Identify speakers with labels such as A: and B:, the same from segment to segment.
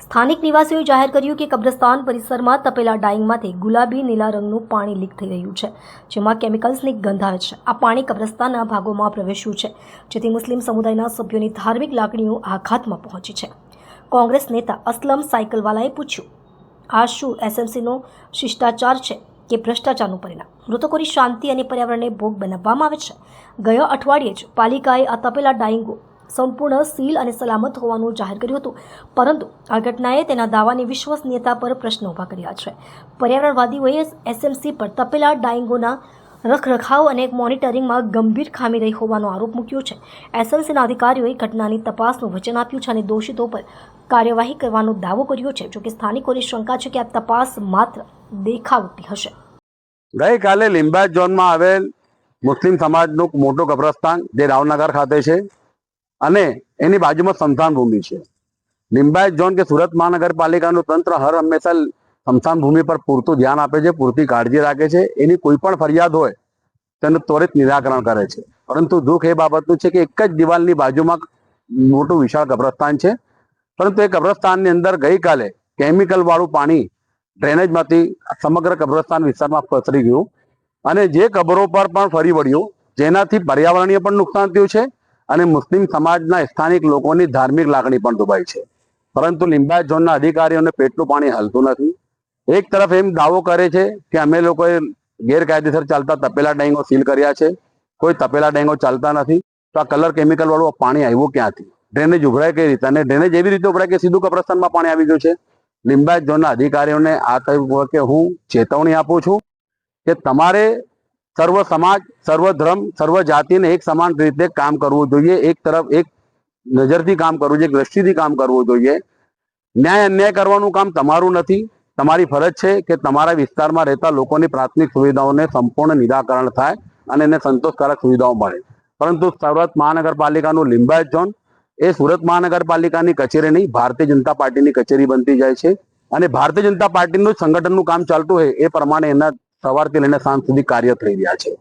A: સ્થાનિક નિવાસીઓએ જાહેર કર્યું કે કબ્રસ્તાન પરિસરમાં તપેલા ડાઇંગમાંથી ગુલાબી નીલા રંગનું પાણી લીક થઈ રહ્યું છે, જેમાં કેમિકલ્સની ગંધ આવે છે. આ પાણી કબ્રસ્તાનના ભાગોમાં પ્રવેશ્યું છે, જેથી મુસ્લિમ સમુદાયના સભ્યોની ધાર્મિક લાગણીઓ આઘાતમાં પહોંચી છે. કોંગ્રેસ નેતા અસલમ સાયકલવાલાએ પૂછ્યું, આ શું એસએમસીનો શિષ્ટાચાર છે કે ભ્રષ્ટાચારનું પરિણામ? મૃતકોની શાંતિ અને પર્યાવરણને ભોગ બનાવવામાં આવે છે. ગયા અઠવાડિયે જ પાલિકાએ આ તપેલા ડાઇંગો સંપૂર્ણ સીલ અને સલામત હોવાનું જાહેર કર્યું હતું, પરંતુ આ ઘટનાએ તેના દાવાની વિશ્વસનીયતા પર પ્રશ્ન ઊભા કર્યા છે. પર્યાવરણવાદીઓએ એસએમસી પર તપેલા ડાઇંગોના રખરખાવ અને મોનિટરિંગમાં ગંભીર ખામી રહી હોવાનો આરોપ મૂક્યો છે. એસએમસીના અધિકારીઓએ ઘટનાની તપાસનું વચન આપ્યું છે અને દોષિતો પર કાર્યવાહી કરવાનો દાવો કર્યો છે. જોકે સ્થાનિકોની શંકા છે કે આ તપાસ માત્ર દેખાવટી હશે.
B: ગઈકાલે લીંબાયત ઝોનમાં આવેલ મુસ્લિમ સમાજનું મોટું કબ્રસ્તાન જે રાવનગર ખાતે છે અને એની બાજુમાં સ્મશાન ભૂમિ છે. લીંબાયત ઝોન કે સુરત મહાનગરપાલિકાનું તંત્ર હર હંમેશા સ્મશાન ભૂમિ પર પૂરતું ધ્યાન આપે છે, પૂરતી કાળજી રાખે છે. એની કોઈ પણ ફરિયાદ હોય તેનું ત્વરિત નિરાકરણ કરે છે. પરંતુ દુઃખ એ બાબતનું છે કે એક જ દિવાલની બાજુમાં મોટું વિશાળ કબ્રસ્તાન છે, પરંતુ એ કબ્રસ્તાનની અંદર ગઈકાલે કેમિકલ વાળું પાણી ડ્રેનેજમાંથી સમગ્ર કબ્રસ્તાન વિસ્તારમાં પસરી ગયું અને જે કબરો પર પણ ફરી વળ્યું, જેનાથી પર્યાવરણીય પણ નુકસાન થયું છે અને મુસ્લિમ સમાજના સ્થાનિક લોકોની ધાર્મિક લાગણી પણ દુભાઈ છે. પરંતુ લીંબાયત ઝોનના અધિકારીઓને પેટનું પાણી હલતું નથી. એક તરફ એમ દાવો કરે છે કે અમે લોકોએ ગેરકાયદેસર ચાલતા તપેલા ડાઇંગો સીલ કર્યા છે, કોઈ તપેલા ડાઇંગો ચાલતા નથી. તો આ કલર કેમિકલ વાળું પાણી આવ્યું ક્યાંથી? ડ્રેનેજ ઉભરાય કઈ રીતે? અને ડ્રેનેજ એવી રીતે ઉભરાય કે સીધું કબ્રસ્તાનમાં પાણી આવી ગયું છે. લીંબાયત ઝોનના અધિકારીઓને આ તબક્કે હું ચેતવણી આપું છું કે તમારે સર્વ સમાજ, સર્વ ધર્મ, સર્વ જાતિને એક સમાન રીતે કામ કરવું જોઈએ. એક તરફ એક નજરથી કામ કરવું જોઈએ, એક દ્રષ્ટિથી કામ કરવું જોઈએ. ન્યાય અન્યાય કરવાનું કામ તમારું નથી. તમારી ફરજ છે કે તમારા વિસ્તારમાં રહેતા લોકોની પ્રાથમિક સુવિધાઓને સંપૂર્ણ નિરાકરણ થાય અને એને સંતોષકારક સુવિધાઓ મળે. પરંતુ સુરત મહાનગરપાલિકાનું લીંબાયત ઝોન એ સુરત મહાનગરપાલિકાની કચેરી નહીં, ભારતીય જનતા પાર્ટીની કચેરી બનતી જાય છે અને ભારતીય જનતા પાર્ટીનું સંગઠનનું કામ ચાલતું હોય એ પ્રમાણે એના સવારથી લઈને સાંજ સુધી કાર્ય થઈ રહ્યા છે.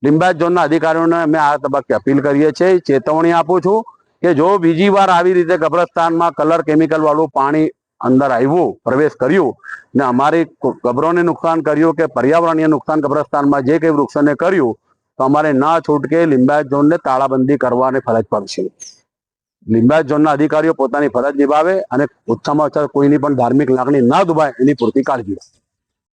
B: લીંબાયત ઝોનના અધિકારીઓને અમે આ તબક્કે અપીલ કરીએ છીએ, ચેતવણી આપું છું કે જો બીજી વાર આવી રીતે કબ્રસ્તાનમાં કલર કેમિકલ વાળું પાણી અંદર આવ્યું, પ્રવેશ કર્યું ને અમારી કબરોને નુકસાન કર્યું કે પર્યાવરણીય નુકસાન કબ્રસ્તાનમાં જે કંઈ વૃક્ષોને કર્યું, તો અમારે ના છૂટકે લીંબાયત ઝોનને તાળાબંધી કરવાની ફરજ પડશે. લીંબાયત ઝોનના અધિકારીઓ પોતાની ફરજ નિભાવે અને ઓછામાં ઓછા કોઈની પણ ધાર્મિક લાગણી ના દુભાય એની પૂરતી કાળજી રાખે.